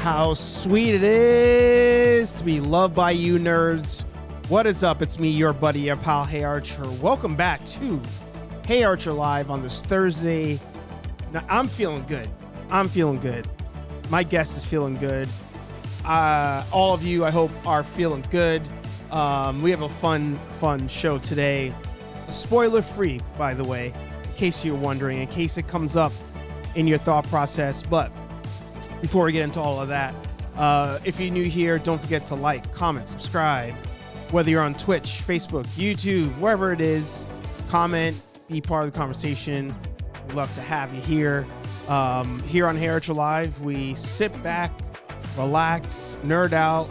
how sweet it is to be loved by you nerds. What is up? It's me, your buddy, your pal, HeyArcher. Welcome back to HeyArcher Live on this Thursday. Now, I'm feeling good. My guest is feeling good. All of you, I hope, are feeling good. We have a fun show today. Spoiler-free, by the way, in case you're wondering, in case it comes up in your thought process. But before we get into all of that, if you're new here, don't forget to like, comment, subscribe. Whether you're on Twitch, Facebook, YouTube, wherever it is, comment, be part of the conversation. We'd love to have you here. Here on HeyArcher Live, we sit back, relax, nerd out,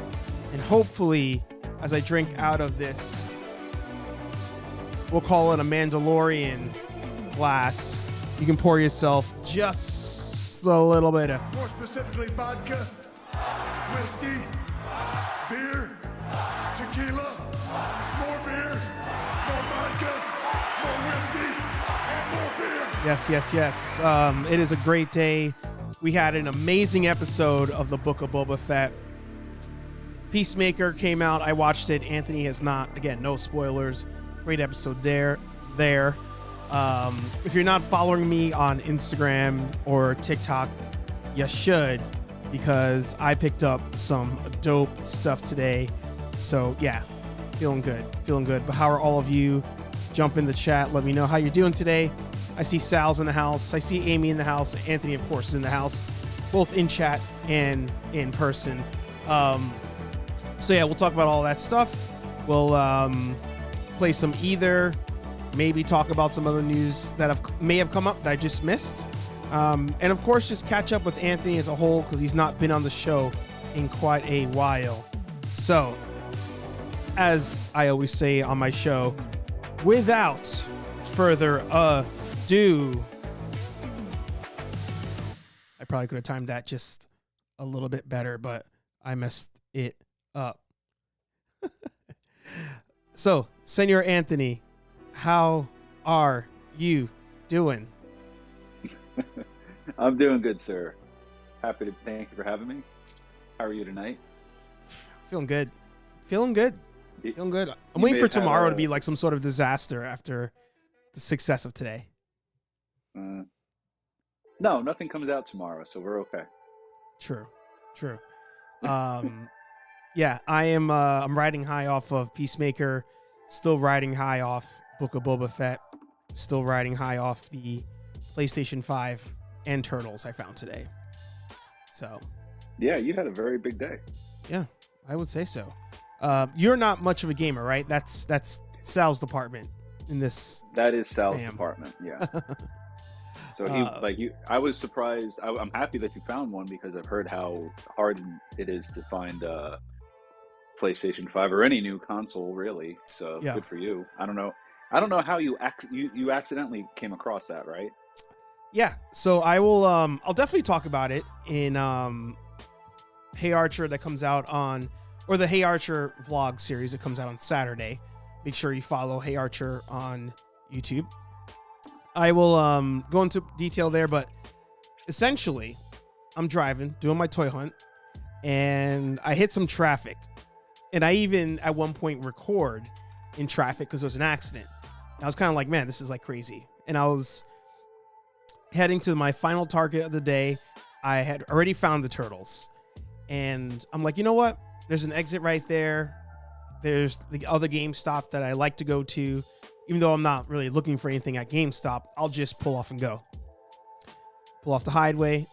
and hopefully, as I drink out of this, we'll call it a Mandalorian glass, you can pour yourself just a little bit of... More specifically, vodka, whiskey, beer, tequila, more beer, more vodka, more whiskey, and more beer. Yes. It is a great day. We had an amazing episode of the Book of Boba Fett. Peacemaker came out. I watched it. Anthony has not. Again, no spoilers. Great episode there. If you're not following me on Instagram or TikTok, you should, because I picked up some dope stuff today. So yeah, feeling good. But how are all of you? Jump in the chat. Let me know how you're doing today. I see Sal's in the house. I see Amy in the house. Anthony, of course, is in the house, both in chat and in person. So yeah, we'll talk about all that stuff. We'll play some Either, maybe talk about some other news that may have come up that I just missed. And of course, just catch up with Anthony as a whole, because he's not been on the show in quite a while. So, as I always say on my show, without further ado, I probably could have timed that just a little bit better, but I messed it up. So, Senor Anthony, how are you doing? I'm doing good, sir. Thank you for having me. How are you tonight? Feeling good. I'm waiting for tomorrow to be like some sort of disaster after the success of today. No, nothing comes out tomorrow, so we're okay. True. Yeah, I'm riding high off of Peacemaker, still riding high off Book of Boba Fett, still riding high off the PlayStation 5 and Turtles I found today. So, yeah, you had a very big day. Yeah, I would say so. You're not much of a gamer, right? That's Sal's department in this. That is Sal's department. Yeah. So I was surprised. I'm happy that you found one, because I've heard how hard it is to find PlayStation 5 or any new console, really. So yeah. Good for you. I don't know how you accidentally came across that, right? Yeah. So I will. I'll definitely talk about it in HeyArcher that comes out on, or the HeyArcher vlog series that comes out on Saturday. Make sure you follow HeyArcher on YouTube. I will go into detail there, but essentially, I'm driving, doing my toy hunt, and I hit some traffic. And I even, at one point, record in traffic because there was an accident. I was kind of like, man, this is like crazy. And I was heading to my final target of the day. I had already found the Turtles. And I'm like, you know what? There's an exit right there. There's the other GameStop that I like to go to. Even though I'm not really looking for anything at GameStop, I'll just pull off and go. Pull off the highway,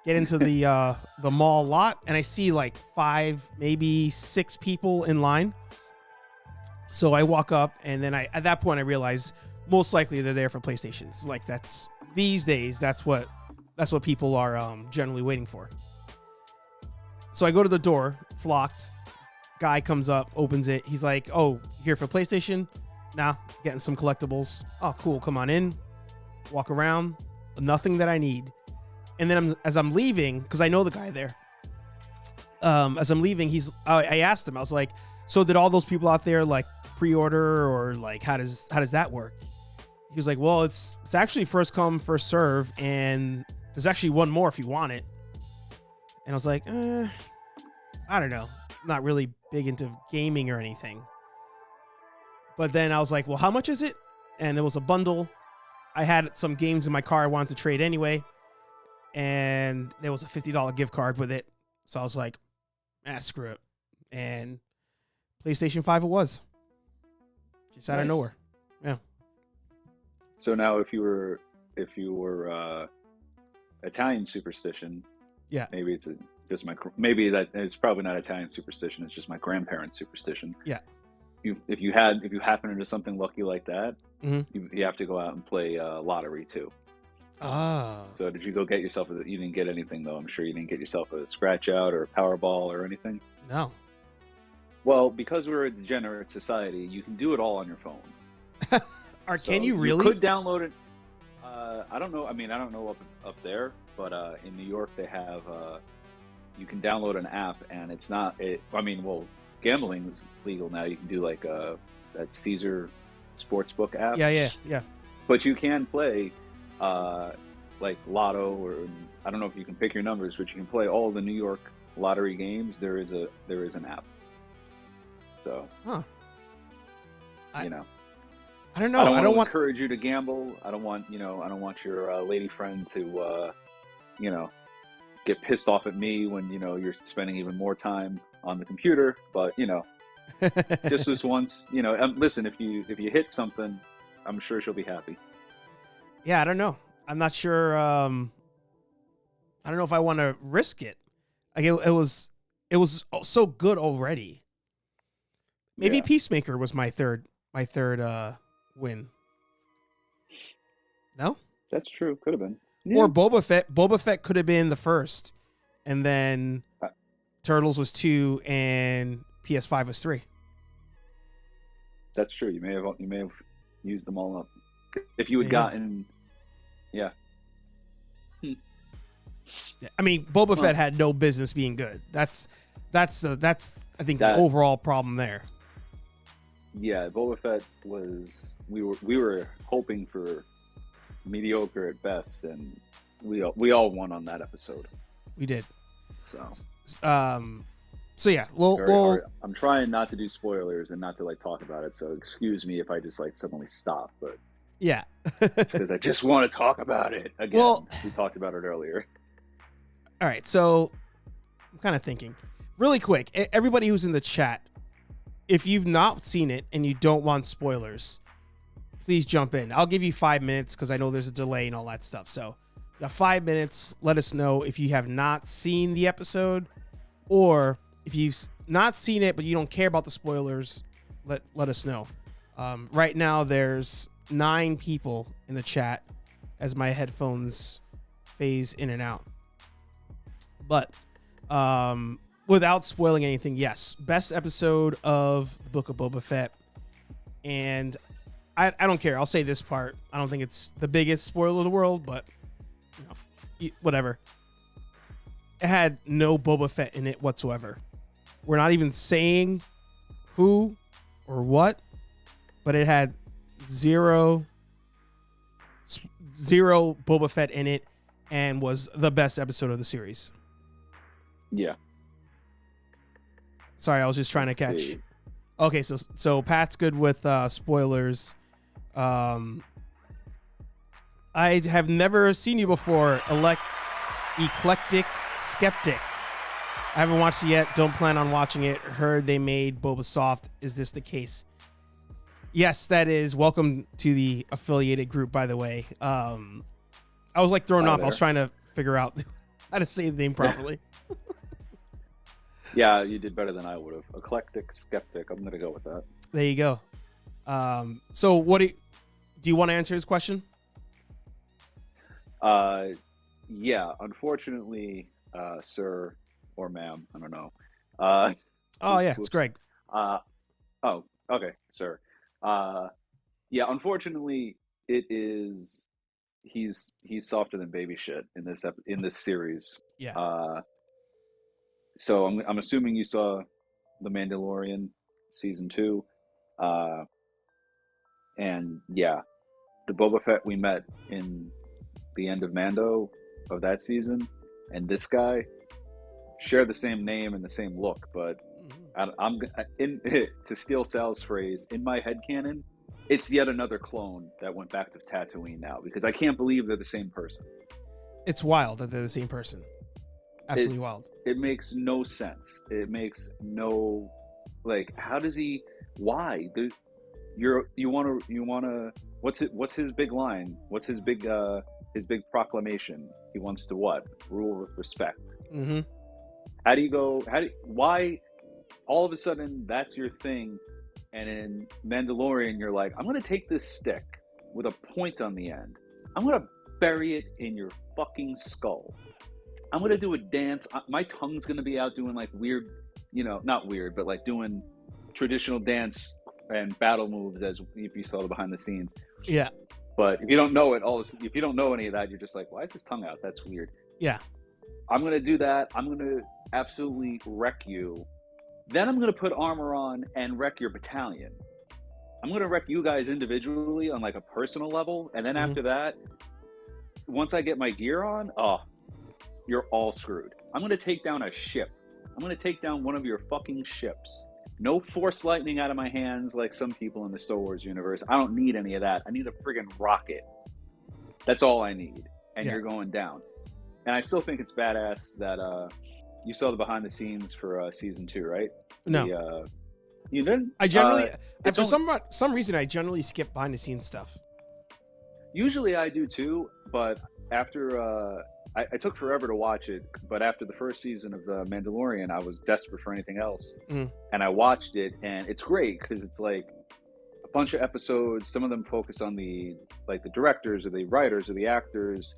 get into the mall lot, and I see like 5, maybe 6 people in line. So I walk up, and then at that point I realize most likely they're there for PlayStations. Like these days, that's what people are generally waiting for. So I go to the door, it's locked. Guy comes up, opens it. He's like, "Oh, here for PlayStation?" Nah, getting some collectibles. Oh, cool. Come on in. Walk around. Nothing that I need. And then as I'm leaving, because I know the guy there. As I'm leaving, I asked him. I was like, "So did all those people out there like pre-order, or like how does that work?" He was like, "Well, it's actually first come, first serve, and there's actually one more if you want it." And I was like, I don't know. Not really big into gaming or anything. But then I was like, well, how much is it? And it was a bundle. I had some games in my car I wanted to trade anyway. And there was a $50 gift card with it. So I was like, screw it. And PlayStation 5 it was. Just out of nowhere. Yeah. So now if you were Italian superstition, yeah, maybe it's probably not Italian superstition, it's just my grandparents' superstition. Yeah. If you happen into something lucky like that, mm-hmm. you have to go out and play lottery too. Ah. So did you go get yourself you didn't get anything though? I'm sure you didn't get yourself a scratch out or a Powerball or anything? No. Well, because we're a degenerate society, you can do it all on your phone. Can you really? You could download it. I don't know. I mean, I don't know up there, but in New York they have. You can download an app, and it's not. Gambling is legal now. You can do like that Caesar Sportsbook app. Yeah. But you can play like Lotto, or I don't know if you can pick your numbers, but you can play all the New York lottery games. There is an app. So, I don't know. I don't want to encourage you to gamble. I don't want your lady friend to, get pissed off at me when, you're spending even more time on the computer. But, just this once, listen, if you hit something, I'm sure she'll be happy. Yeah, I don't know. I'm not sure. I don't know if I want to risk it. Like it was so good already. Maybe Peacemaker was my third win. No? That's true. Could have been. Yeah. Or Boba Fett. Boba Fett could have been the first. And then Turtles was 2 and PS5 was 3. That's true. You may have used them all up. If you had gotten Yeah, I mean, Boba Fett had no business being good. That's I think the overall problem there. Yeah, Boba Fett was. We were hoping for mediocre at best, and we all won on that episode. We did. So yeah, well, I'm trying not to do spoilers and not to talk about it. So excuse me if I just suddenly stop, but yeah, it's because I just want to talk about it again. Well, we talked about it earlier. All right, so I'm kind of thinking really quick. Everybody who's in the chat, if you've not seen it and you don't want spoilers, please jump in. I'll give you 5 minutes because I know there's a delay and all that stuff. So, 5 minutes. Let us know if you have not seen the episode, or if you've not seen it but you don't care about the spoilers. Let us know. Right now, there's 9 people in the chat as my headphones phase in and out. But without spoiling anything, yes, best episode of the Book of Boba Fett. And I don't care. I'll say this part. I don't think it's the biggest spoiler of the world, but whatever. It had no Boba Fett in it whatsoever. We're not even saying who or what, but it had zero Boba Fett in it and was the best episode of the series. Yeah. Sorry, I was just trying to catch. Okay, so Pat's good with spoilers. I have never seen you before, Eclectic Skeptic. I haven't watched it yet. Don't plan on watching it. Heard they made Boba soft. Is this the case? Yes, that is. Welcome to the affiliated group, by the way. I was thrown off. There. I was trying to figure out how to say the name properly. Yeah, you did better than I would have. Eclectic Skeptic. I'm going to go with that. There you go. So what do you want to answer his question? Yeah, unfortunately, sir or ma'am, I don't know. Oh yeah, it's Greg. Oh, okay, sir. Yeah, unfortunately, it is. He's softer than baby shit in this series. Yeah. So I'm assuming you saw The Mandalorian season 2, and yeah, the Boba Fett we met in the end of Mando of that season, and this guy, share the same name and the same look, but I'm in to steal Sal's phrase, in my headcanon, it's yet another clone that went back to Tatooine now, because I can't believe they're the same person. It's wild that they're the same person. Absolutely wild. It makes no sense. It makes no, like, how does he? Why? You want to? What's his big line? What's his big proclamation? He wants to what? Rule with respect. Mm-hmm. How do you go? Why? All of a sudden, that's your thing, and in Mandalorian, you're like, I'm gonna take this stick with a point on the end. I'm gonna bury it in your fucking skull. I'm gonna do a dance. My tongue's gonna be out doing like weird, not weird, but like doing traditional dance and battle moves, as if you saw the behind the scenes. Yeah. But if you don't know it, if you don't know any of that, you're just like, why is his tongue out? That's weird. Yeah. I'm gonna do that. I'm gonna absolutely wreck you. Then I'm gonna put armor on and wreck your battalion. I'm gonna wreck you guys individually on like a personal level, and then after that, once I get my gear on, you're all screwed. I'm gonna take down a ship. I'm gonna take down one of your fucking ships. No force lightning out of my hands like some people in the Star Wars universe. I don't need any of that. I need a friggin' rocket. That's all I need. And you're going down. And I still think it's badass that you saw the behind the scenes for season 2, right? No. You didn't? I generally, for some reason, I generally skip behind the scenes stuff. Usually I do too, but after I took forever to watch it, but after the first season of The Mandalorian, I was desperate for anything else. And I watched it, and it's great because it's like a bunch of episodes. Some of them focus on the directors or the writers or the actors,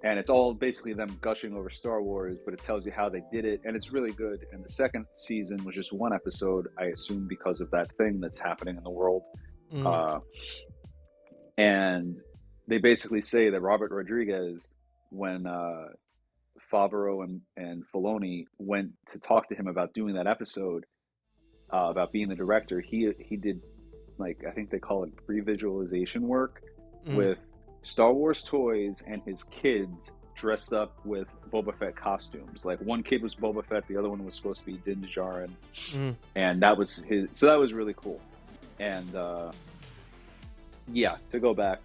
and it's all basically them gushing over Star Wars, but it tells you how they did it, and it's really good. And the second season was just one episode, I assume because of that thing that's happening in the world. And they basically say that Robert Rodriguez, when Favreau and Filoni went to talk to him about doing that episode, about being the director, he did, like, I think they call it pre-visualization work with Star Wars toys and his kids dressed up with Boba Fett costumes. Like, one kid was Boba Fett, the other one was supposed to be Din Djarin, and that was his. So that was really cool. And to go back,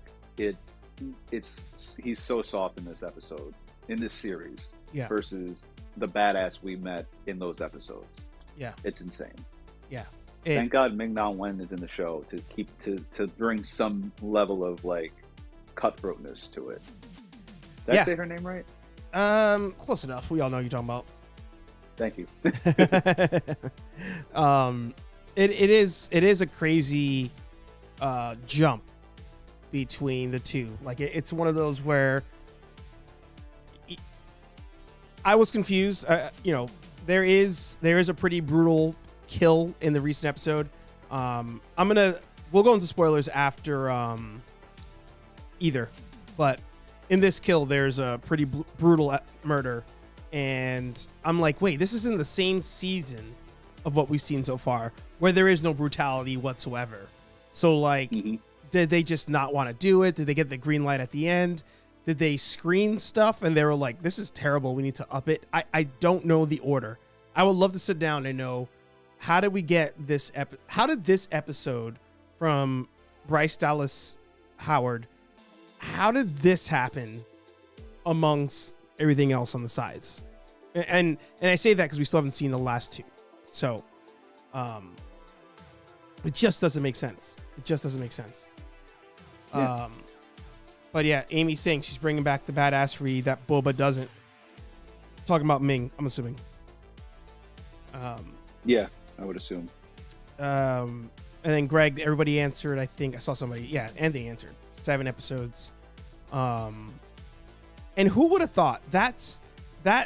he's so soft in this episode, in this series, versus the badass we met in those episodes. It's insane. Thank God Ming-Na Wen is in the show to bring some level of like cutthroatness to it. Did I say her name right? Close enough. We all know who you're talking about. Thank you. It is a crazy jump between the two. Like, it's one of those where I was confused. There is a pretty brutal kill in the recent episode. We'll go into spoilers after either, but in this kill there's a pretty brutal murder, and I'm like, wait, this is in the same season of what we've seen so far, where there is no brutality whatsoever. So like, did they just not want to do it? Did they get the green light at the end? Did they screen stuff and they were like, this is terrible, we need to up it? I don't know the order. I would love to sit down and know, how did we get this how did this episode from Bryce Dallas Howard, how did this happen amongst everything else on the sides? And I say that because we still haven't seen the last two. So it just doesn't make sense. But yeah, Amy's saying she's bringing back the badassery that Boba doesn't. Talking about Ming, I'm assuming. Yeah, I would assume. And then Greg, everybody answered. I think I saw somebody. Yeah, and they answered 7 episodes. And who would have thought? That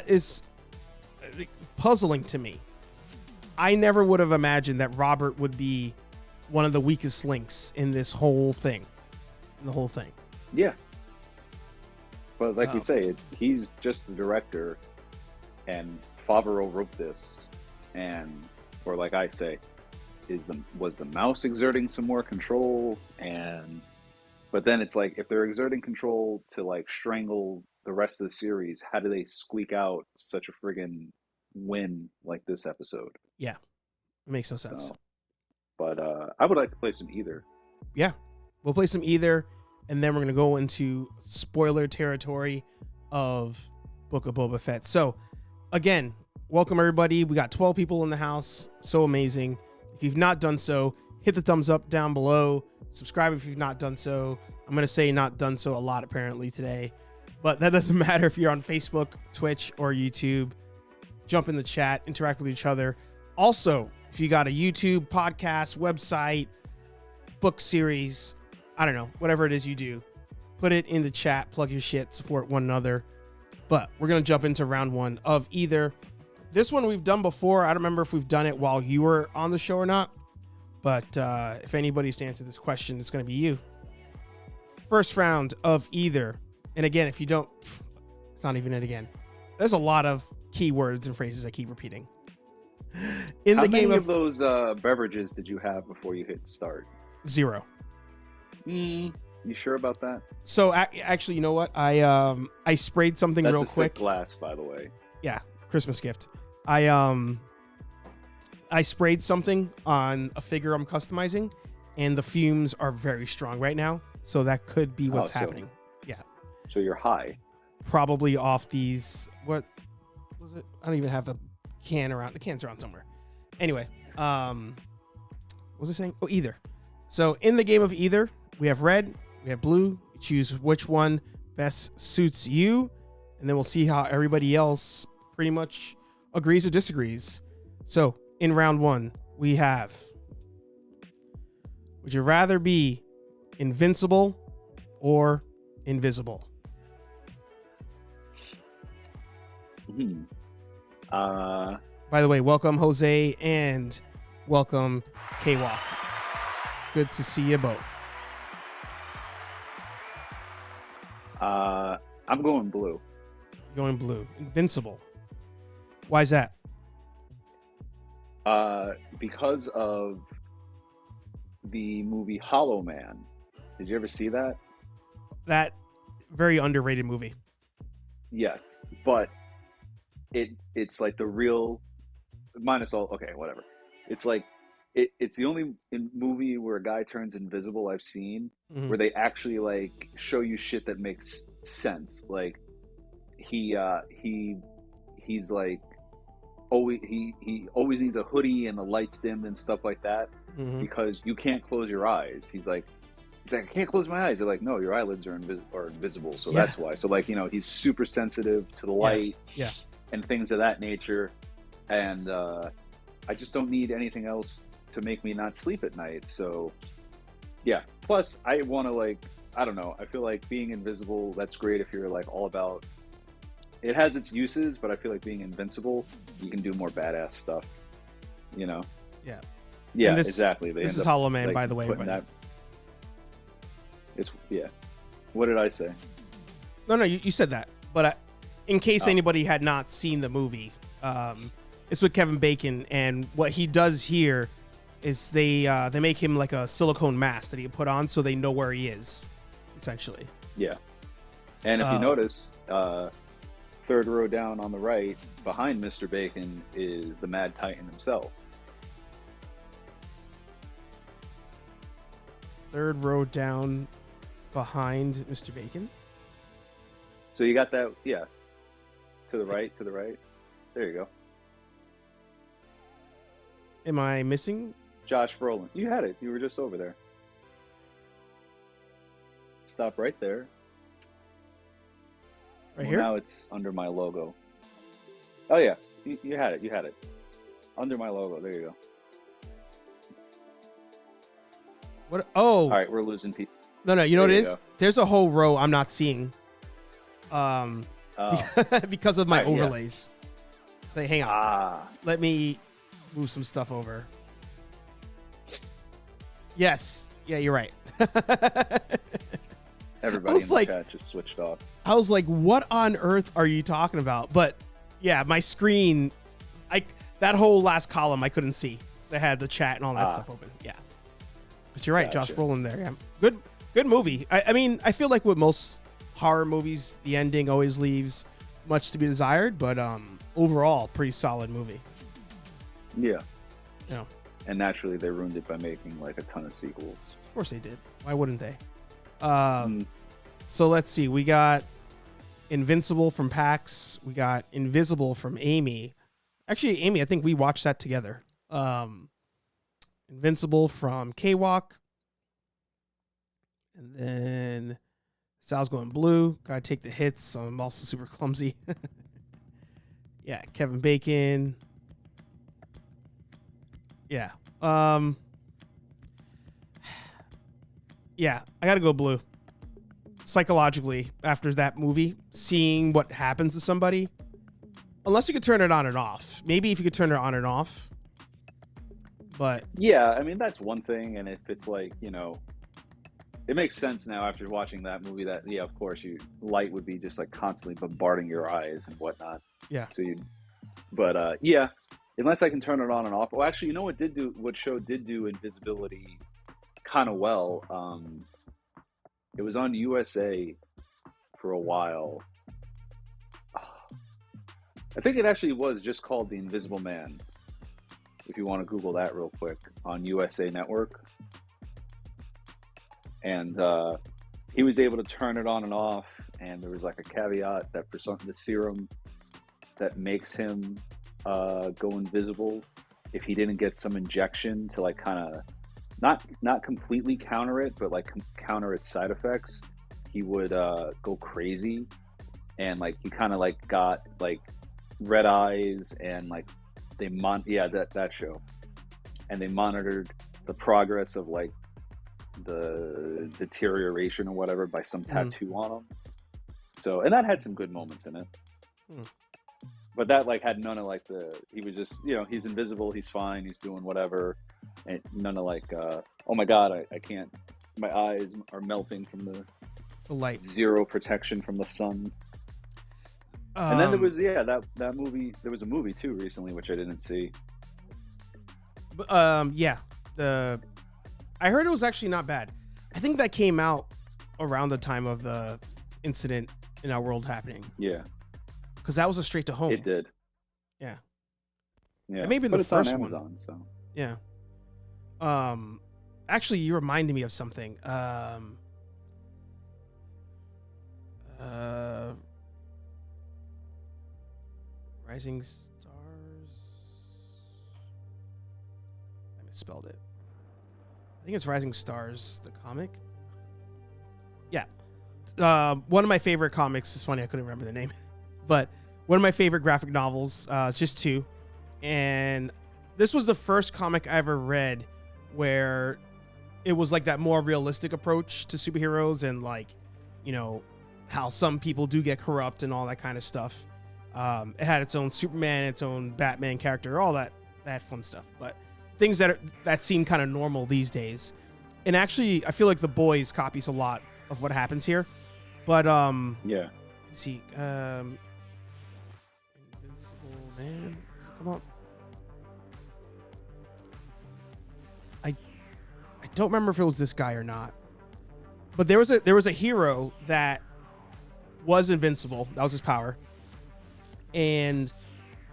is puzzling to me. I never would have imagined that Robert would be one of the weakest links in this whole thing. Yeah. But like you say, he's just the director, and Favreau wrote this, or like I say, was the mouse exerting some more control? But then it's like, if they're exerting control to like strangle the rest of the series, how do they squeak out such a friggin' win like this episode. Yeah, it makes no sense. So, but I would like to play some either. Yeah, we'll play some either, and then we're gonna go into spoiler territory of Book of Boba Fett. So, again, welcome everybody. We got 12 people in the house. So amazing. If you've not done so, hit the thumbs up down below. Subscribe if you've not done so. I'm gonna say not done so a lot apparently today, but that doesn't matter if you're on Facebook, Twitch, or YouTube. Jump in the chat, interact with each other. Also, if you got a YouTube, podcast, website, book series, I don't know, whatever it is you do, put it in the chat, plug your shit, support one another. But we're going to jump into round one of either. This one we've done before. I don't remember if we've done it while you were on the show or not. But if anybody's to answer this question, it's going to be you. First round of either. And again, if you don't, it's not even it again. There's a lot of keywords and phrases I keep repeating. In How the game many of those beverages did you have before you hit start? 0. You sure about that? So actually, you know what? I sprayed something That's real a quick. sick glass, by the way. Yeah, Christmas gift. I sprayed something on a figure I'm customizing, and the fumes are very strong right now. So that could be what's happening. Yeah. So you're high. Probably off these. What was it? I don't even have the can around. The can's around somewhere. Anyway, what was I saying? Oh, either. So in the game of either, we have red, we have blue. You choose which one best suits you, and then we'll see how everybody else pretty much agrees or disagrees. So in round one, we have: would you rather be invincible or invisible? By the way, welcome Jose and welcome K-Walk. Good to see you both. I'm going blue. Going blue. Invincible. Why is that? Because of the movie Hollow Man. Did you ever see that? That very underrated movie. Yes, but it's like the real minus all. Okay, whatever. It's like it's the only movie where a guy turns invisible I've seen where they actually like show you shit that makes sense. Like he's like always he always needs a hoodie and the lights dimmed and stuff like that because you can't close your eyes. He's like I can't close my eyes. They're like, no, your eyelids are invisible, so that's why. So like, you know, he's super sensitive to the light and things of that nature, and I just don't need anything else to make me not sleep at night. So yeah, plus I want to, like, I don't know, I feel like being invisible, that's great if you're like all about, it has its uses, but I feel like being invincible, you can do more badass stuff, you know? Yeah, exactly. This is Hollow Man, like, by the way. It's what did I say? No, you said that, but in case anybody had not seen the movie, it's with Kevin Bacon, and what he does here is they make him like a silicone mask that he put on so they know where he is, essentially. Yeah. And if you notice, third row down on the right, behind Mr. Bacon, is the Mad Titan himself. Third row down behind Mr. Bacon. So you got that, to the right. There you go. Am I missing? Josh Brolin. You had it. You were just over there. Stop right there. Right here? Now it's under my logo. Oh yeah, you had it. You had it. Under my logo. There you go. What? Oh. All right, we're losing people. No. You know what it is? There's a whole row I'm not seeing. Because of my overlays. Say, hang on. Let me move some stuff over. Yes. Yeah, you're right. Everybody in the chat just switched off. I was like, what on earth are you talking about? But yeah, my screen, that whole last column I couldn't see. They had the chat and all that stuff open. Yeah. But you're right, Josh Brolin there. Yeah. Good movie. I mean, I feel like with most horror movies, the ending always leaves much to be desired, but overall, pretty solid movie. Yeah. Yeah. And naturally, they ruined it by making like a ton of sequels. Of course they did. Why wouldn't they? So let's see. We got Invincible from Pax. We got Invisible from Amy. Actually, Amy, I think we watched that together. Invincible from K-Walk. And then Sal's going blue. Gotta take the hits. I'm also super clumsy. Yeah, Kevin Bacon. Yeah. Yeah, I gotta go blue. Psychologically, after that movie, seeing what happens to somebody, unless you could turn it on and off. Maybe if you could turn it on and off. But yeah, I mean, that's one thing. And if it's like, it makes sense now after watching that movie that, yeah, of course, light would be just like constantly bombarding your eyes and whatnot. Yeah. So yeah, unless I can turn it on and off. Well, actually, what show did do invisibility kind of well. It was on USA for a while. I think it actually was just called The Invisible Man. If you want to Google that real quick, on USA Network. And he was able to turn it on and off, and there was like a caveat that for the serum that makes him go invisible, if he didn't get some injection to like kind of not completely counter it, but like counter its side effects, he would go crazy, and like he kind of like got like red eyes, and like that show, and they monitored the progress of like the deterioration or whatever by some tattoo on him. So, and that had some good moments in it. But that like had none of like he was just, he's invisible, he's fine, he's doing whatever, and none of like, oh my God, I can't, my eyes are melting from the light, zero protection from the sun. And then there was, that movie, there was a movie too recently, which I didn't see. I heard it was actually not bad. I think that came out around the time of the incident in our world happening. Yeah. Because that was a straight to home. It did. Yeah. Yeah. Maybe the first on one. Amazon, so. Yeah. Actually, you reminded me of something. Rising Stars. I misspelled it. I think it's Rising Stars, the comic. Yeah. One of my favorite comics. It's funny, I couldn't remember the name. But one of my favorite graphic novels. It's just two. And this was the first comic I ever read where it was like that more realistic approach to superheroes, and like, how some people do get corrupt and all that kind of stuff. It had its own Superman, its own Batman character, all that fun stuff. But things that seem kind of normal these days. And actually, I feel like The Boys copies a lot of what happens here. But yeah. Let's see, Invincible Man, come on. I don't remember if it was this guy or not. But there was a hero that was invincible. That was his power. And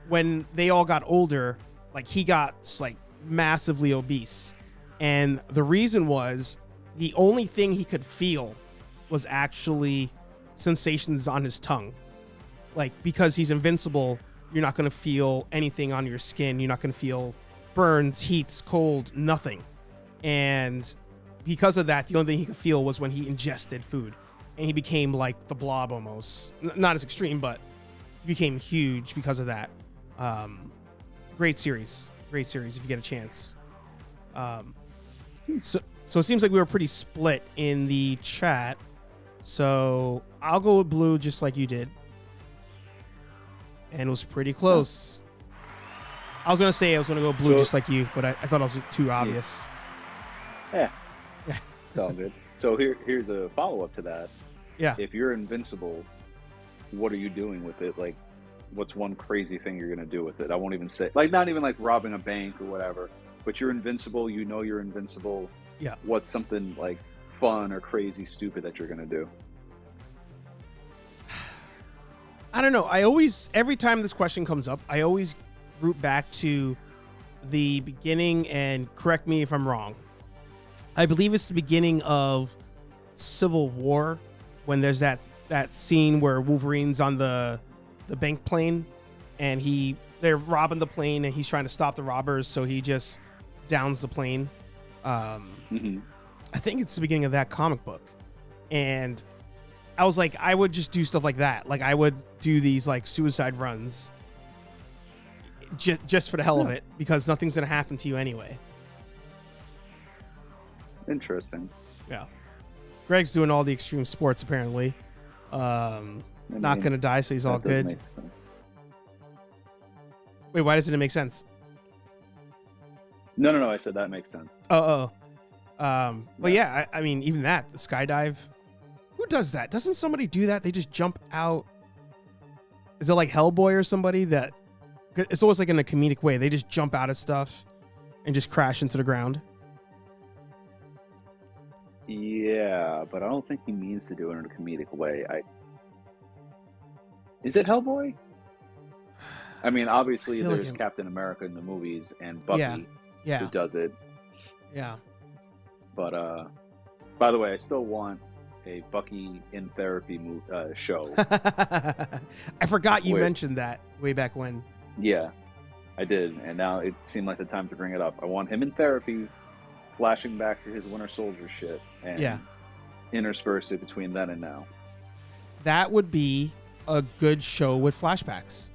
when they all got older, like he got like massively obese. And the reason was the only thing he could feel was actually sensations on his tongue. Like, because he's invincible, you're not going to feel anything on your skin. You're not going to feel burns, heats, cold, nothing. And because of that, the only thing he could feel was when he ingested food. And he became like the Blob almost. Not as extreme, but he became huge because of that. Great series if you get a chance. So it seems like we were pretty split in the chat. So I'll go with blue just like you did. And it was pretty close. I was going to go blue just like you, but I thought it was too obvious. Yeah. It's all good. So here's a follow-up to that. Yeah. If you're invincible, what are you doing with it? Like, what's one crazy thing you're going to do with it? I won't even say, like, not even like robbing a bank or whatever, but you're invincible. You're invincible. Yeah. What's something like fun or crazy, stupid that you're going to do? I don't know. Every time this question comes up, I always root back to the beginning, and correct me if I'm wrong. I believe it's the beginning of Civil War, when there's that scene where Wolverine's on the bank plane, and they're robbing the plane, and he's trying to stop the robbers, so he just downs the plane. I think it's the beginning of that comic book, and I was like, I would just do stuff like that. Like, I would do these like suicide runs just for the hell of it, because nothing's gonna happen to you anyway. Interesting. Yeah. Greg's doing all the extreme sports apparently. Not gonna die, so he's all good. Wait, why doesn't it make sense? No. I said that makes sense. But yeah, I mean, even that, the skydive. Who does that? Doesn't somebody do that? They just jump out. Is it like Hellboy or somebody that? It's always like in a comedic way. They just jump out of stuff and just crash into the ground. Yeah, but I don't think he means to do it in a comedic way. Is it Hellboy? I mean, obviously there's like Captain America in the movies and Bucky who does it. Yeah. But by the way, I still want a Bucky in therapy show. I forgot you mentioned that way back when. Yeah, I did, and now it seemed like the time to bring it up. I want him in therapy, flashing back to his Winter Soldier shit, and intersperse it between then and now. That would be a good show with flashbacks,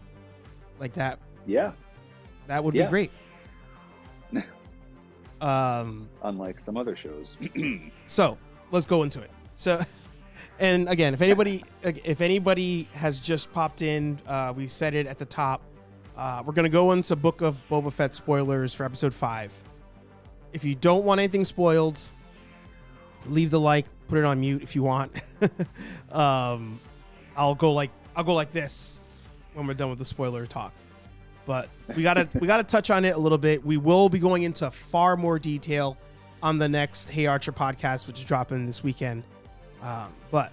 like that. Yeah, that would be great. Unlike some other shows. So let's go into it. So, and again, if anybody has just popped in, we said it at the top. We're gonna go into Book of Boba Fett spoilers for episode 5. If you don't want anything spoiled, leave the like, put it on mute if you want. I'll go like this when we're done with the spoiler talk. But we gotta touch on it a little bit. We will be going into far more detail on the next HeyArcher podcast, which is dropping this weekend. But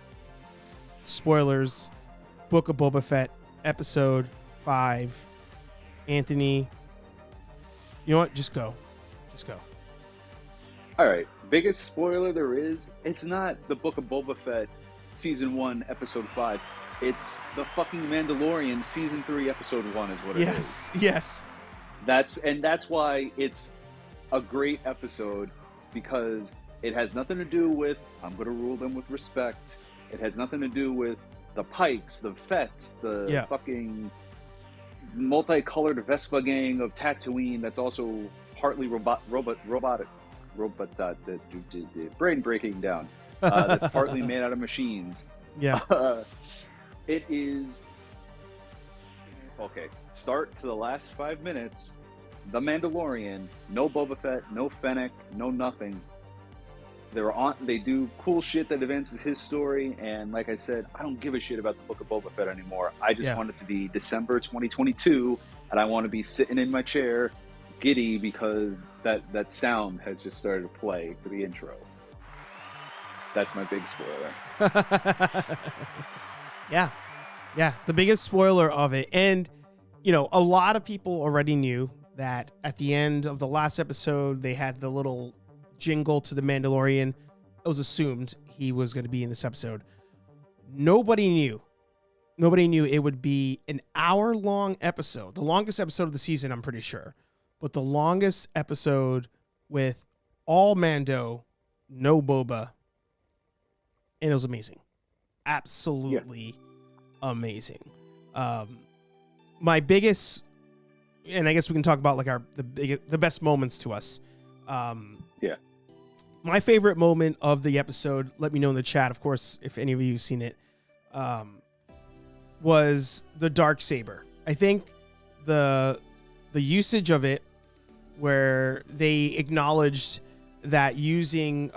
spoilers, Book of Boba Fett, episode 5. Anthony, you know what? Just go. All right. Biggest spoiler there is, it's not the Book of Boba Fett season 1, episode 5. It's the fucking Mandalorian season 3, episode 1 is what it is. Yes. That's why it's a great episode, because it has nothing to do with, I'm going to rule them with respect. It has nothing to do with the Pikes, the Fetts, the fucking multicolored Vespa gang of Tatooine that's also partly robotic, brain breaking down. That's partly made out of machines. Yeah. It is okay. Start to the last 5 minutes. The Mandalorian, no Boba Fett, no Fennec, no nothing. They do cool shit that advances his story, and like I said, I don't give a shit about the Book of Boba Fett anymore. I just want it to be December 2022, and I want to be sitting in my chair, giddy, because that sound has just started to play for the intro. That's my big spoiler. Yeah, the biggest spoiler of it. And, a lot of people already knew that at the end of the last episode, they had the little jingle to the Mandalorian. It was assumed he was going to be in this episode. Nobody knew it would be an hour-long episode. The longest episode of the season, I'm pretty sure. But the longest episode with all Mando, no Boba. And it was amazing. Absolutely amazing. My biggest, and I guess we can talk about like the best moments to us. My favorite moment of the episode, let me know in the chat, of course, if any of you have seen it, was the Darksaber. I think the usage of it, where they acknowledged that using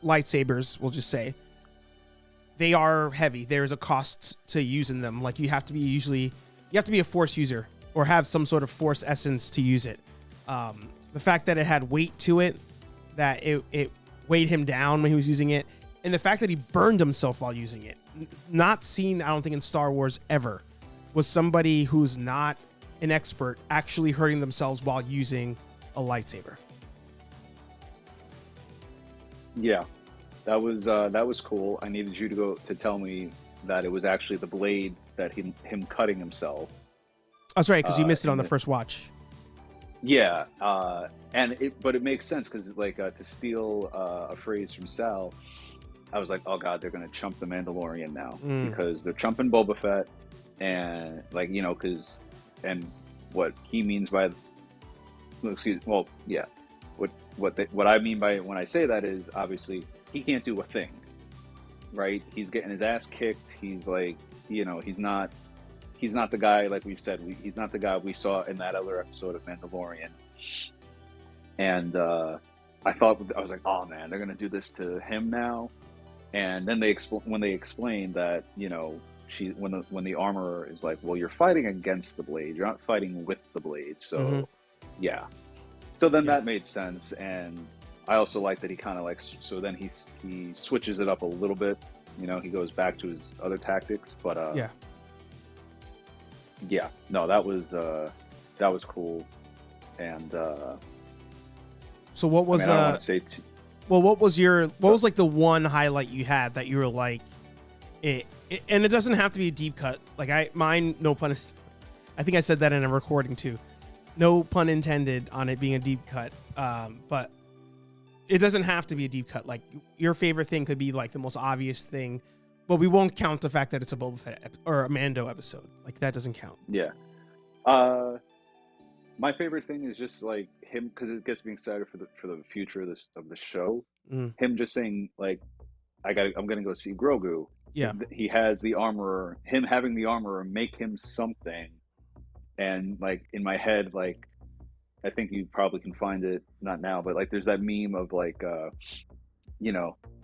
lightsabers, we'll just say, they are heavy. There's a cost to using them. Like you have to be a Force user or have some sort of Force essence to use it. The fact that it had weight to it, that it weighed him down when he was using it, and the fact that he burned himself while using it. not seen, I don't think, in Star Wars ever, was somebody who's not an expert actually hurting themselves while using a lightsaber. Yeah, that was cool. I needed you to tell me that it was actually the blade that him cutting himself. That's right, because you missed it on the the- first watch. Yeah, but it makes sense because like to steal a phrase from Sal, I was like, oh god, they're gonna chump the Mandalorian now because they're chumping Boba Fett, and like because and what he means by what I mean by when I say that is obviously he can't do a thing, right? He's getting his ass kicked. He's like he's not the guy, like we've said, he's not the guy we saw in that other episode of Mandalorian. And I was like, oh man, they're gonna do this to him now. And then when they explained that when the armorer is like, well, you're fighting against the blade, you're not fighting with the blade, so yeah. So then that made sense, and I also like that he kind of like then he switches it up a little bit. He goes back to his other tactics, but yeah, no, that was cool. And so what was I don't want to say what was like the one highlight you had that you were like it and it doesn't have to be a deep cut, like mine, no pun, I think I said that in a recording too, no pun intended on it being a deep cut, but it doesn't have to be a deep cut. Like your favorite thing could be like the most obvious thing, but we won't count the fact that it's a Boba Fett or a Mando episode. Like that doesn't count. Yeah. My favorite thing is just like him, because it gets me excited for the future of the show. Him just saying like, I'm gonna go see Grogu. Yeah. He has the armorer. Him having the armorer make him something, and like in my head, like I think you probably can find it, not now, but like there's that meme of like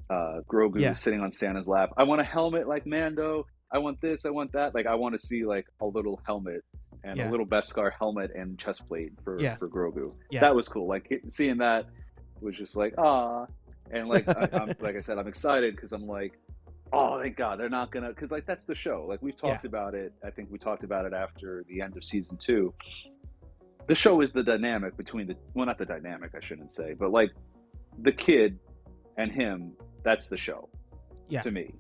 Grogu sitting on Santa's lap. I want a helmet like Mando. I want this. I want that. Like I want to see like a little helmet and a little Beskar helmet and chest plate for Grogu. Yeah. That was cool. Like seeing that was just like and like I'm like I said, I'm excited because I'm like, oh thank God they're not gonna, because like that's the show. Like we've talked about it. I think we talked about it after the end of season 2. The show is the dynamic between not the dynamic, I shouldn't say, but like the kid and him, that's the show to me.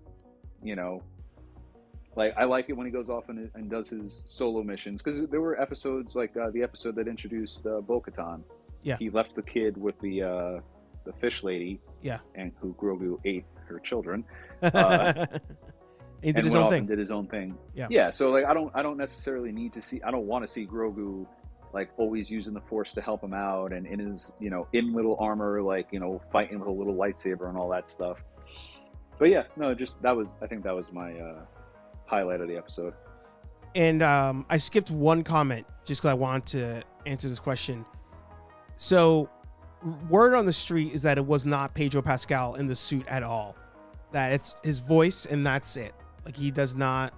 Like I like it when he goes off and does his solo missions, because there were episodes like the episode that introduced Bo-Katan. He left the kid with the fish lady, and who Grogu ate her children. He did his own thing. And did his own thing. Yeah. So like I don't necessarily need to see. I don't want to see Grogu like always using the Force to help him out, and in his in little armor, like fighting with a little lightsaber and all that stuff. But yeah, no, I think that was my highlight of the episode. And I skipped one comment just because I wanted to answer this question. So word on the street is that it was not Pedro Pascal in the suit at all. That it's his voice and that's it. Like he does not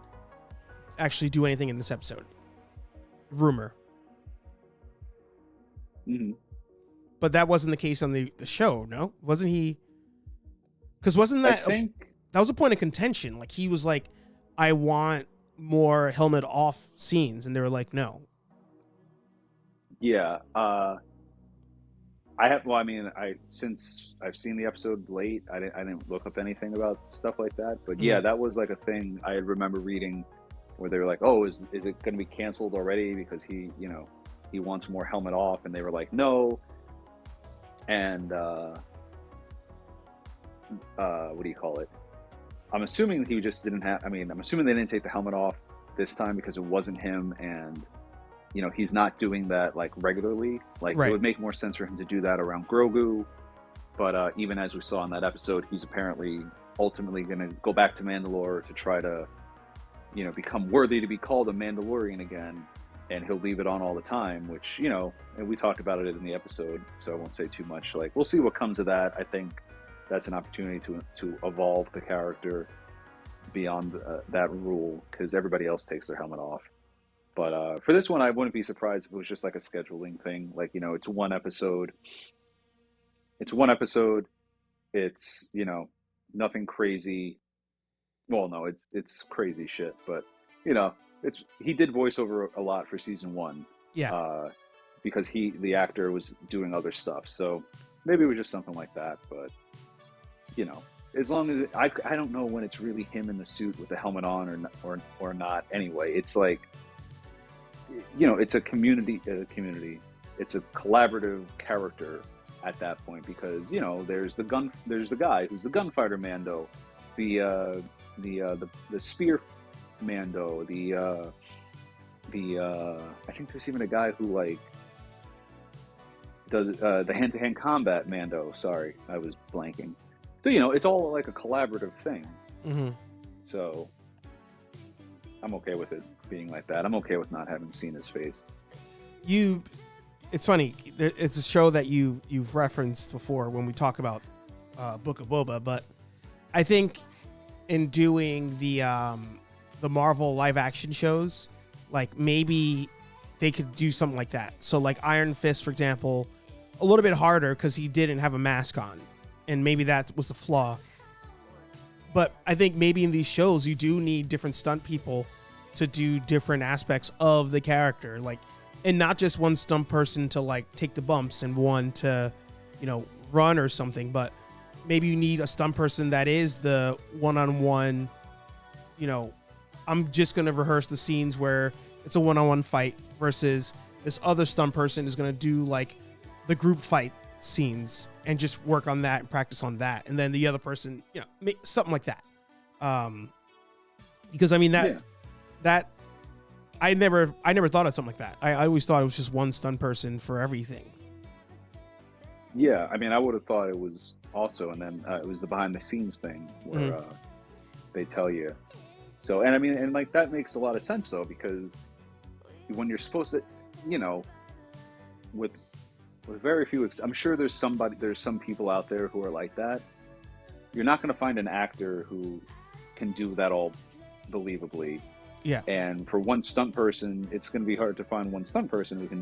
actually do anything in this episode. Rumor. But that wasn't the case on the show, no? Wasn't he? Because wasn't that... that was a point of contention. Like he was like, I want more helmet off scenes, and they were like, no. Yeah. Since I've seen the episode late, I didn't look up anything about stuff like that. But yeah, that was like a thing I remember reading where they were like, oh, is it going to be canceled already because he wants more helmet off, and they were like, no. And what do you call it? I'm assuming he just didn't have. I'm assuming they didn't take the helmet off this time because it wasn't him, and he's not doing that like regularly. Like it would make more sense for him to do that around Grogu. But even as we saw in that episode, he's apparently ultimately going to go back to Mandalore to try to, become worthy to be called a Mandalorian again. And he'll leave it on all the time, which, and we talked about it in the episode, so I won't say too much. Like, we'll see what comes of that. I think that's an opportunity to evolve the character beyond that rule, because everybody else takes their helmet off. But for this one, I wouldn't be surprised if it was just like a scheduling thing. Like, it's one episode. It's nothing crazy. well, no, it's crazy shit, but you know, he did voiceover a lot for season 1. Yeah. Because the actor was doing other stuff. So maybe it was just something like that, but you know, as long as I don't know when it's really him in the suit with the helmet on or not anyway. It's like, you know, it's a community, it's a collaborative character at that point, because you know, there's the guy who's the gunfighter Mando, the spear Mando, I think there's even a guy who like does the hand-to-hand combat Mando. Sorry, I was blanking. So you know, it's all like a collaborative thing. Mm-hmm. So I'm okay with it being like that. I'm okay with not having seen his face. It's funny. It's a show that you've referenced before when we talk about Book of Boba, but I think in doing the Marvel live action shows, like maybe they could do something like that. So like Iron Fist, for example, a little bit harder because he didn't have a mask on, and maybe that was the flaw. But I think maybe in these shows you do need different stunt people to do different aspects of the character, like, and not just one stunt person to like take the bumps and one to, you know, run or something, but maybe you need a stunt person that is the one-on-one, you know, I'm just going to rehearse the scenes where it's a one-on-one fight versus this other stunt person is going to do like the group fight scenes and just work on that and practice on that. And then the other person, you know, something like that. Because I mean that I never thought of something like that. I always thought it was just one stunt person for everything. Yeah. I mean, I would have thought it was also, and then it was the behind the scenes thing where they tell you. So, and I mean, and like that makes a lot of sense though, because when you're supposed to, you know, with very few, I'm sure there's some people out there who are like that. You're not going to find an actor who can do that all believably. Yeah. And for one stunt person, it's going to be hard to find one stunt person who can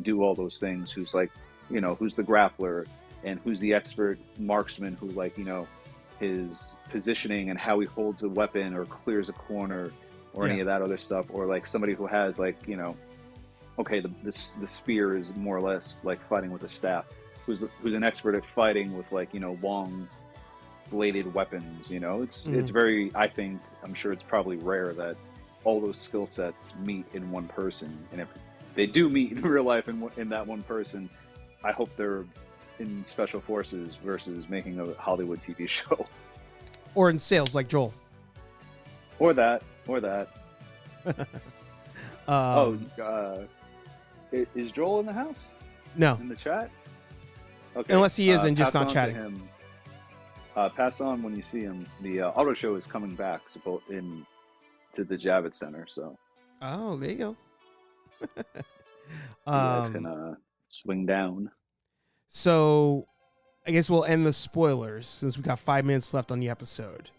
do all those things. Who's like, you know, who's the grappler and who's the expert marksman who, like, you know, his positioning and how he holds a weapon or clears a corner or any of that other stuff, or like somebody who has, like, you know, okay, the spear is more or less like fighting with a staff, who's an expert at fighting with, like, you know, long bladed weapons. You know, it's very, I think, I'm sure it's probably rare that all those skill sets meet in one person, and if they do meet in real life in that one person, I hope they're in special forces versus making a Hollywood TV show, or in sales like Joel, or that. Is Joel in the house? No, in the chat. Okay, unless he is and just not chatting. Him. Pass on when you see him. The auto show is coming back to the Javits Center. So. Oh, there you go. You guys can swing down. So, I guess we'll end the spoilers since we got 5 minutes left on the episode.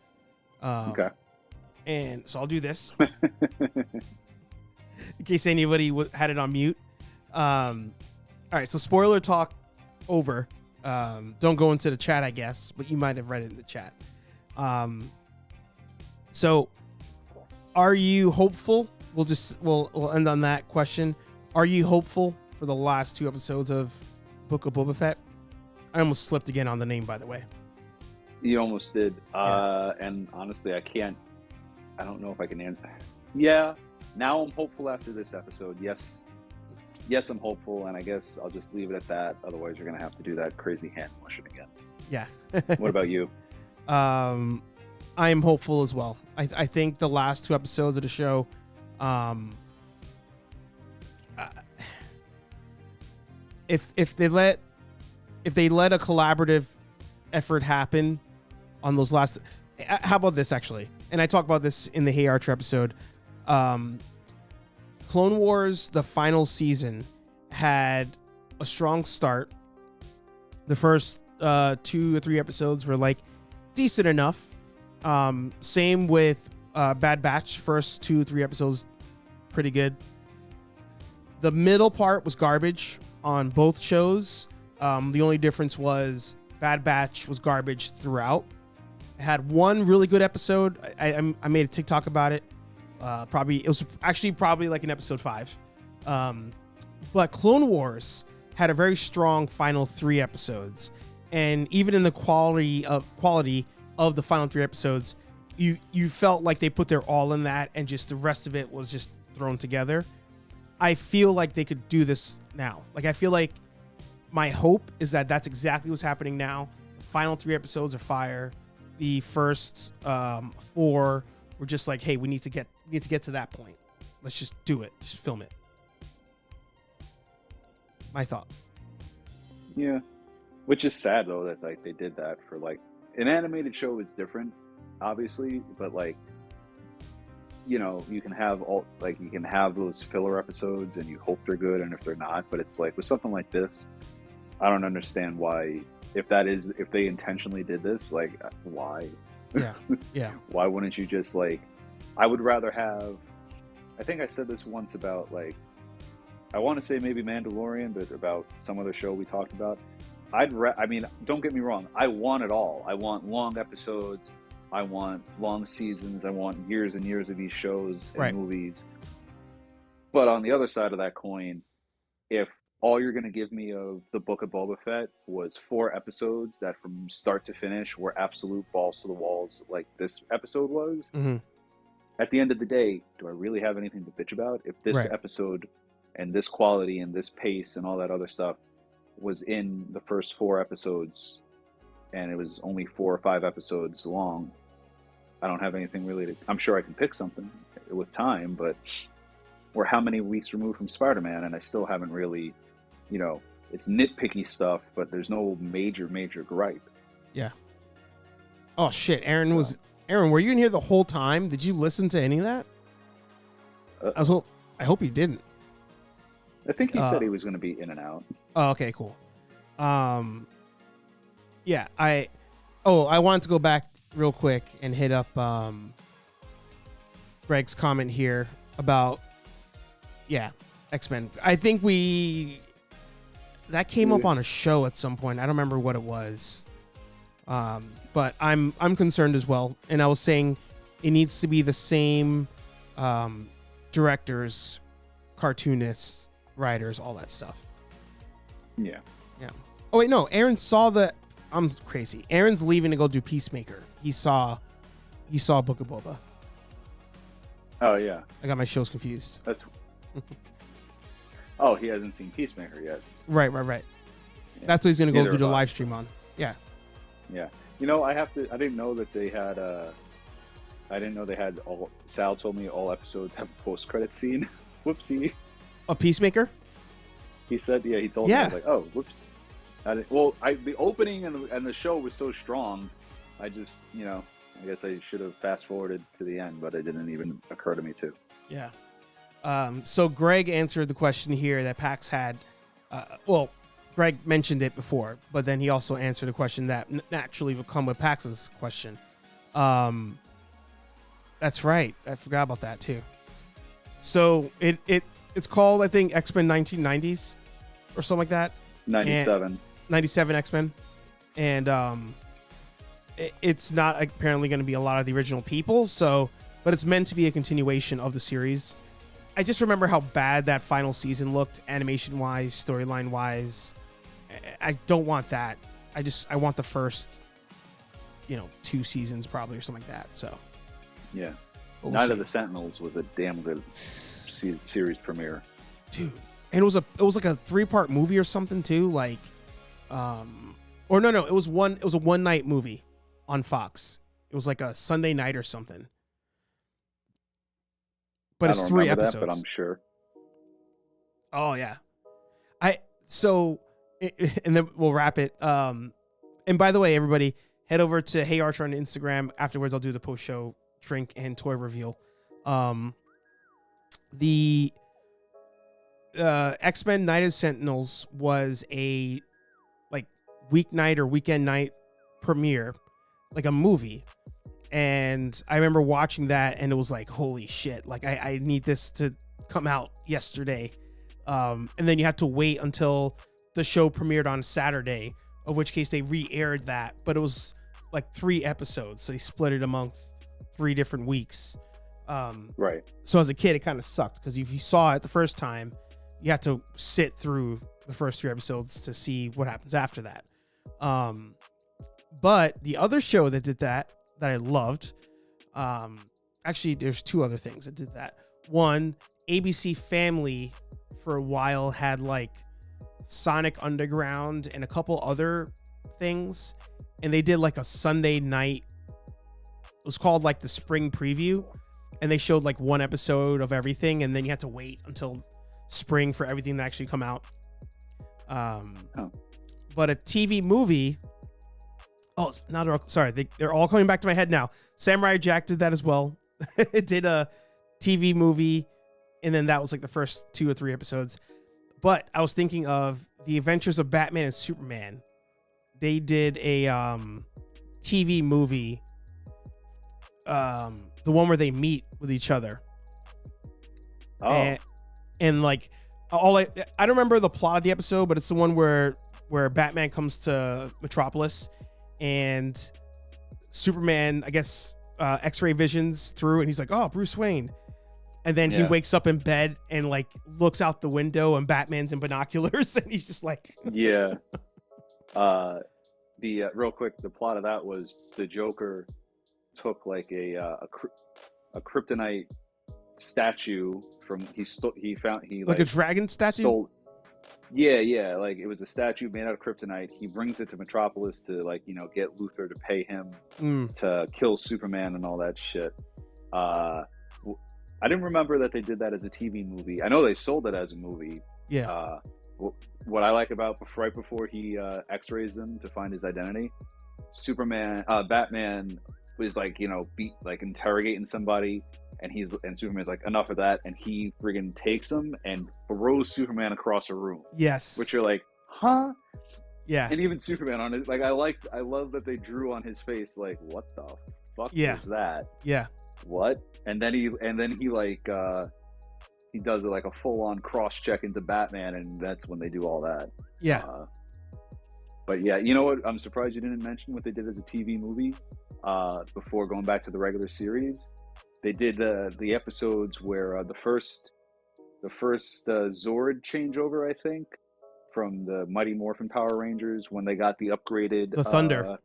Okay. And so I'll do this in case anybody had it on mute. All right, so spoiler talk over. Don't go into the chat, I guess, but you might have read it in the chat. So, are you hopeful? We'll end on that question. Are you hopeful for the last 2 episodes of Book of Boba Fett? I almost slipped again on the name, by the way. You almost did. And honestly, I don't know if I can answer. Yeah, now I'm hopeful after this episode. Yes, I'm hopeful, and I guess I'll just leave it at that. Otherwise, you're going to have to do that crazy hand motion again. Yeah. What about you? I am hopeful as well. I think the last 2 episodes of the show, if they let a collaborative effort happen on those last, how about this actually? And I talked about this in the HeyArcher episode. Clone Wars, the final season, had a strong start. The first 2 or 3 episodes were like decent enough. Same with Bad Batch. First 2 or 3 episodes, pretty good. The middle part was garbage on both shows. The only difference was Bad Batch was garbage throughout. It had one really good episode. I made a TikTok about it. It was probably like in episode 5. But Clone Wars had a very strong final 3 episodes, and even in the quality of the final 3 episodes, you felt like they put their all in that, and just the rest of it was just thrown together. I feel like they could do this now. Like, I feel like my hope is that that's exactly what's happening now. The final 3 episodes are fire. The first 4 were just like, hey, we need to get to that point. Let's just do it. Just film it. My thought. Yeah, which is sad though that like they did that for like an animated show is different, obviously, but like, you know, you can have those filler episodes and you hope they're good, and if they're not, but it's like with something like this, I don't understand why. If they intentionally did this, like, why? Yeah. Why wouldn't you just like? I would rather have. I think I said this once about like. I want to say maybe Mandalorian, but about some other show we talked about. I mean, don't get me wrong. I want it all. I want long episodes. I want long seasons. I want years and years of these shows and movies. But on the other side of that coin, if all you're going to give me of the Book of Boba Fett was 4 episodes that from start to finish were absolute balls to the walls, like this episode was, at the end of the day, do I really have anything to bitch about? If this episode and this quality and this pace and all that other stuff was in the first 4 episodes and it was only 4 or 5 episodes long, I don't have anything really to... I'm sure I can pick something with time, but we're how many weeks removed from Spider-Man, and I still haven't really, you know, it's nitpicky stuff, but there's no major gripe. Yeah. Oh, shit. Aaron, were you in here the whole time? Did you listen to any of that? I hope you didn't. I think he said he was going to be in and out. Oh, okay, cool. Yeah, I wanted to go back real quick and hit up Greg's comment here about X-Men. I think that came up on a show at some point. I don't remember what it was. But I'm concerned as well, and I was saying it needs to be the same directors, cartoonists, writers, all that stuff. Yeah. Oh wait, no. Aaron saw I'm crazy. Aaron's leaving to go do Peacemaker. He saw Book of Boba. Oh yeah. I got my shows confused. That's. Oh, he hasn't seen Peacemaker yet. Right. Yeah. That's what he's gonna go do the live stream on. Yeah. Yeah. You know, I didn't know that they had. I didn't know they had all. Sal told me all episodes have a post-credit scene. Whoopsie. A Peacemaker? He said, yeah, he told me, I was like, oh, whoops. The opening and the show was so strong, I just, you know, I guess I should have fast-forwarded to the end, but it didn't even occur to me to. Yeah. So Greg answered the question here that Pax had. Greg mentioned it before, but then he also answered a question that naturally would come with Pax's question. That's right. I forgot about that, too. So it's called, I think, X-Men 1990s or something like that. 97 X-Men. And it's not apparently going to be a lot of the original people, but it's meant to be a continuation of the series. I just remember how bad that final season looked, animation-wise, storyline-wise. I don't want that. I want the first, 2 seasons probably or something like that. So, yeah. Night of the Sentinels was a damn good series premiere, dude. And it was like a 3-part movie or something too, like or no, it was a one-night movie on Fox. It was like a Sunday night or something, but it's 3 episodes. But I'm sure. Oh yeah. And then we'll wrap it. And by the way, everybody, head over to HeyArcher on Instagram. Afterwards, I'll do the post-show drink and toy reveal. The X-Men Night of Sentinels was a weeknight or weekend night premiere, like a movie. And I remember watching that and it was like, holy shit, like I need this to come out yesterday. And then you had to wait until the show premiered on Saturday, of which case they re-aired that. But it was like 3 episodes, so they split it amongst 3 different weeks. Right. So as a kid, it kind of sucked because if you saw it the first time, you had to sit through the first 3 episodes to see what happens after that. But the other show that did that I loved, actually, there's 2 other things that did that. One, ABC Family for a while had like Sonic Underground and a couple other things, and they did like a Sunday night. It was called like the Spring Preview, and they showed like 1 episode of everything, and then you had to wait until spring for everything to actually come out. But a TV movie. Oh, now they're all coming back to my head now. Samurai Jack did that as well. It did a TV movie, and then that was like the first 2 or 3 episodes. But I was thinking of The Adventures of Batman and Superman. They did a TV movie, the one where they meet with each other. Oh, and like I don't remember the plot of the episode, but it's the one where Batman comes to Metropolis and Superman, I guess, X-ray visions through, and he's like, "Oh, Bruce Wayne." And then he wakes up in bed and like looks out the window, and Batman's in binoculars, and he's just like, yeah. The real quick, the plot of that was the Joker took like a kryptonite statue from he like a dragon statue. Stole, yeah, like it was a statue made out of kryptonite. He brings it to Metropolis to like get Luthor to pay him to kill Superman and all that shit. I didn't remember that they did that as a TV movie. I know they sold it as a movie. Yeah. What I like about right before he X-rays him to find his identity, Batman was like interrogating somebody, and Superman's like, enough of that, and he friggin' takes him and throws Superman across a room. Yes. Which you're like, huh? Yeah. And even Superman on it, like I love that they drew on his face like, what the fuck is that? Yeah. What? And then he does it like a full-on cross-check into Batman, and that's when they do all that. Yeah. But yeah, you know what? I'm surprised you didn't mention what they did as a TV movie before going back to the regular series. They did the episodes where the first Zord changeover, I think, from the Mighty Morphin Power Rangers when they got the upgraded the Thunder.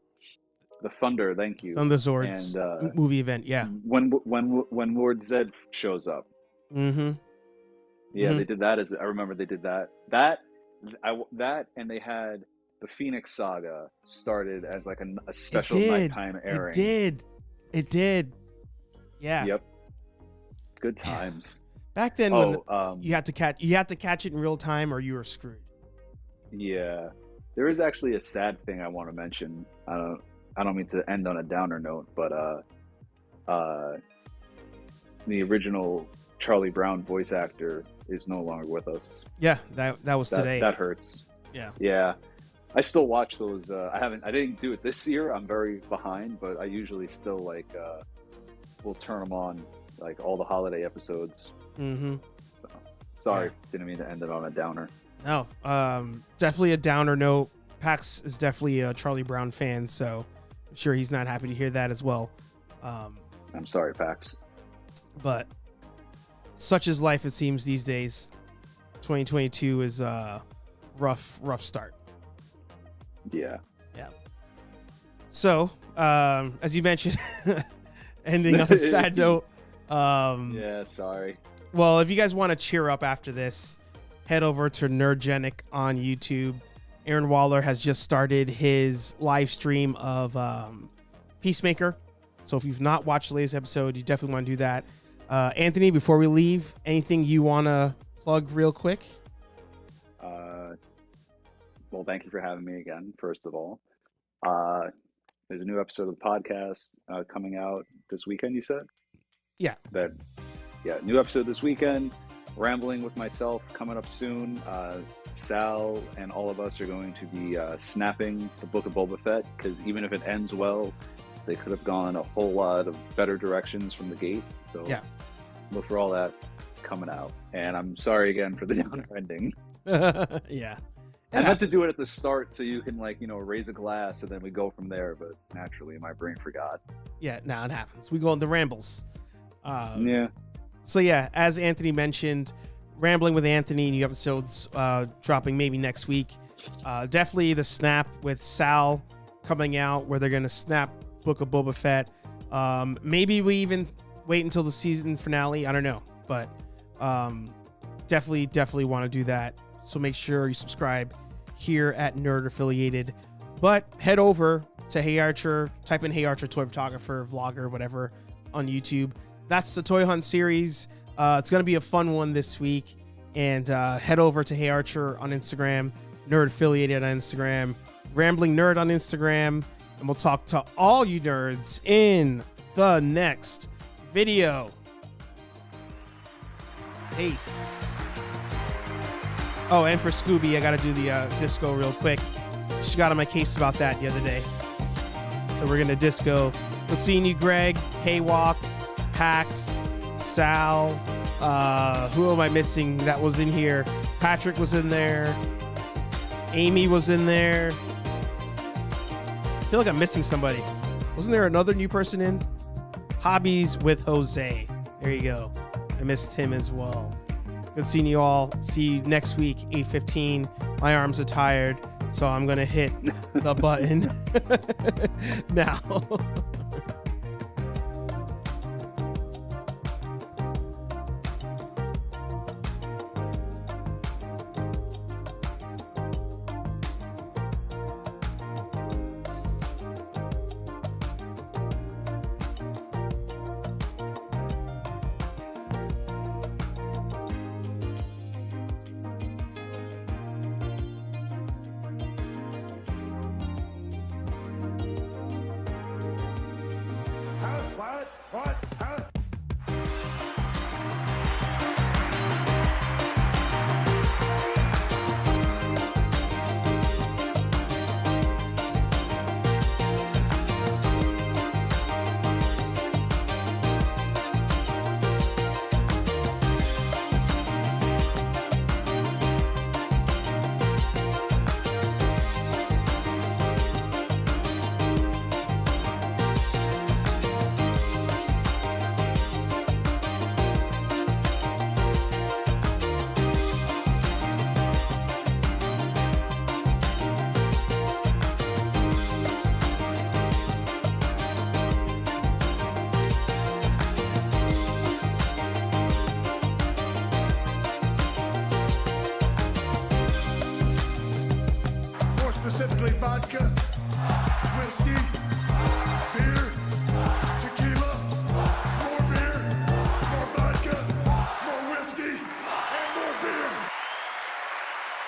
The Thunder, thank you. Thunder Zords and, movie event, yeah. When Lord Zed shows up. Mm-hmm. Yeah, they did that. I remember they did that. That and they had the Phoenix Saga started as like a special nighttime airing. It did. Yeah. Yep. Good times. Back then, when you had to catch it in real time, or you were screwed. Yeah, there is actually a sad thing I want to mention. I don't mean to end on a downer note, but the original Charlie Brown voice actor is no longer with us. Yeah, that was today. That hurts. Yeah. I still watch those. I didn't do it this year. I'm very behind, but I usually still will turn them on like all the holiday episodes. Mm-hmm. So sorry, didn't mean to end it on a downer. No, definitely a downer note. Pax is definitely a Charlie Brown fan, so I'm sure he's not happy to hear that as well. I'm sorry, Pax. But such is life, it seems, these days. 2022 is a rough start. Yeah. So, as you mentioned, ending on a sad note. Yeah, sorry. Well, if you guys want to cheer up after this, head over to Nerdgenic on YouTube. Aaron Waller has just started his live stream of Peacemaker. So if you've not watched the latest episode, you definitely want to do that. Anthony, before we leave, anything you want to plug real quick? Well, thank you for having me again, first of all. There's a new episode of the podcast coming out this weekend, you said? Yeah. New episode this weekend. Rambling with myself coming up soon. Sal and all of us are going to be snapping the Book of Boba Fett, because even if it ends well, they could have gone a whole lot of better directions from the gate. So look for all that coming out. And I'm sorry again for the downer ending. Yeah. I meant to do it at the start so you can like, raise a glass and then we go from there. But naturally, my brain forgot. Yeah, now it happens. We go on the rambles. Yeah. So yeah, as Anthony mentioned, Rambling with Anthony, new episodes dropping maybe next week. Definitely the snap with Sal coming out where they're going to snap Book of Boba Fett. Maybe we even wait until the season finale. I don't know. But definitely want to do that. So make sure you subscribe here at Nerd Affiliated. But head over to HeyArcher, type in HeyArcher Toy Photographer, Vlogger, whatever on YouTube. That's the Toy Hunt series. It's going to be a fun one this week. And head over to HeyArcher on Instagram, Nerd Affiliated on Instagram, Rambling Nerd on Instagram. And we'll talk to all you nerds in the next video. Peace. Oh, and for Scooby, I got to do the disco real quick. She got on my case about that the other day. So we're going to disco. We'll see you, Greg, Haywalk, Pax, Sal. Who am I missing that was in here? Patrick was in there. Amy was in there. I feel like I'm missing somebody. Wasn't there another new person in? Hobbies with Jose. There you go. I missed him as well. Good seeing you all. See you next week, 8:15. My arms are tired, so I'm going to hit the button now.